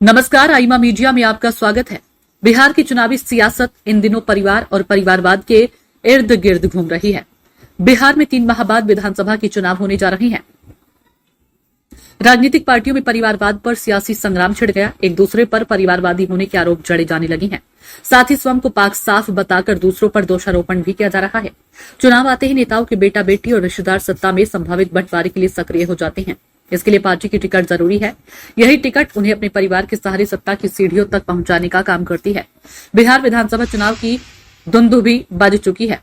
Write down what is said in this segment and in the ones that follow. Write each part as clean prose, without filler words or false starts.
नमस्कार, आईमा मीडिया में आपका स्वागत है। बिहार की चुनावी सियासत इन दिनों परिवार और परिवारवाद के इर्द गिर्द घूम रही है। बिहार में 3 माह बाद विधानसभा की चुनाव होने जा रहे हैं। राजनीतिक पार्टियों में परिवारवाद पर सियासी संग्राम छिड़ गया। एक दूसरे पर परिवारवादी होने के आरोप जड़े जाने लगे हैं। साथ ही स्वयं को पाक साफ बताकर दूसरों पर दोषारोपण भी किया जा रहा है। चुनाव आते ही नेताओं के बेटा बेटी और रिश्तेदार सत्ता में संभावित बंटवारे के लिए सक्रिय हो जाते हैं। इसके लिए पार्टी की टिकट जरूरी है। यही टिकट उन्हें अपने परिवार के सहारे सत्ता की सीढ़ियों तक पहुंचाने का काम करती है। बिहार विधानसभा चुनाव की धुंधुभी बज चुकी है।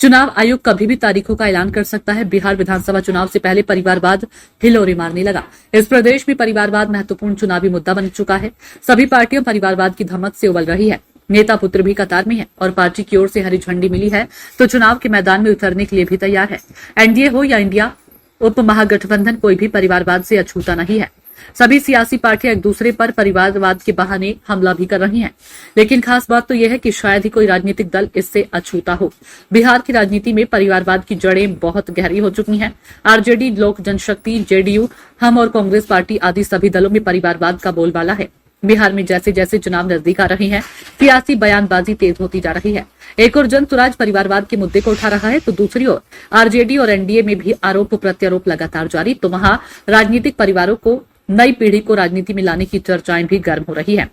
चुनाव आयोग कभी भी तारीखों का ऐलान कर सकता है। बिहार विधानसभा चुनाव से पहले परिवारवाद हिलोरे मारने लगा। इस प्रदेश में परिवारवाद महत्वपूर्ण चुनावी मुद्दा बन चुका है। सभी पार्टियां परिवारवाद की धमक से उबल रही है। नेता पुत्र भी कतार में है और पार्टी की ओर से हरी झंडी मिली है तो चुनाव के मैदान में उतरने के लिए भी तैयार है। एनडीए हो या इंडिया उप महागठबंधन, कोई भी परिवारवाद से अछूता नहीं है। सभी सियासी पार्टियां एक दूसरे पर परिवारवाद के बहाने हमला भी कर रही हैं। लेकिन खास बात तो यह है कि शायद ही कोई राजनीतिक दल इससे अछूता हो। बिहार की राजनीति में परिवारवाद की जड़ें बहुत गहरी हो चुकी हैं। आरजेडी, लोक जनशक्ति, जेडीयू, हम और कांग्रेस पार्टी आदि सभी दलों में परिवारवाद का बोलबाला है। बिहार में जैसे जैसे चुनाव नजदीक आ रहे हैं, सियासी बयानबाजी तेज होती जा रही है। एक और जनसुराज परिवारवाद के मुद्दे को उठा रहा है तो दूसरी ओर आरजेडी और एनडीए में भी आरोप प्रत्यारोप लगातार जारी। तो वहां राजनीतिक परिवारों को, नई पीढ़ी को राजनीति में लाने की चर्चाएं भी गर्म हो रही है।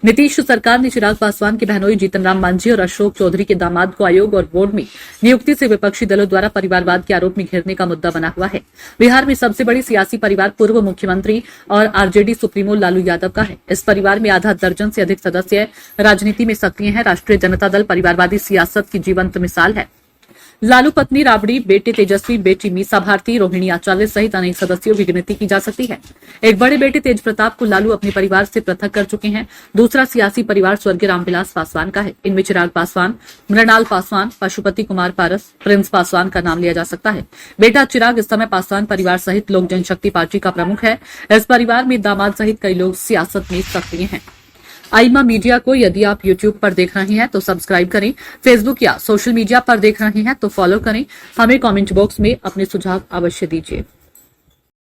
नीतीश सरकार ने चिराग पासवान के बहनोई जीतन राम मांझी और अशोक चौधरी के दामाद को आयोग और बोर्ड में नियुक्ति से विपक्षी दलों द्वारा परिवारवाद के आरोप में घेरने का मुद्दा बना हुआ है। बिहार में सबसे बड़ी सियासी परिवार पूर्व मुख्यमंत्री और आरजेडी सुप्रीमो लालू यादव का है। इस परिवार में आधा दर्जन से अधिक सदस्य राजनीति में सक्रिय हैं। राष्ट्रीय जनता दल परिवारवादी सियासत की जीवंत मिसाल है। लालू पत्नी राबड़ी, बेटे तेजस्वी, बेटी मीसा भारती, रोहिणी आचार्य सहित अनेक सदस्यों की गिनती की जा सकती है। एक बड़े बेटे तेज प्रताप को लालू अपने परिवार से पृथक कर चुके हैं। दूसरा सियासी परिवार स्वर्गीय रामविलास पासवान का है। इनमें चिराग पासवान, मृणाल पासवान, पशुपति कुमार पारस, प्रिंस पासवान का नाम लिया जा सकता है। बेटा चिराग इस समय पासवान परिवार सहित लोक जनशक्ति पार्टी का प्रमुख है। इस परिवार में दामाद सहित कई लोग सियासत में सक्रिय हैं। आईमा मीडिया को यदि आप YouTube पर देख रहे हैं तो सब्सक्राइब करें, फेसबुक या सोशल मीडिया पर देख रहे हैं तो फॉलो करें। हमें कमेंट बॉक्स में अपने सुझाव अवश्य दीजिए।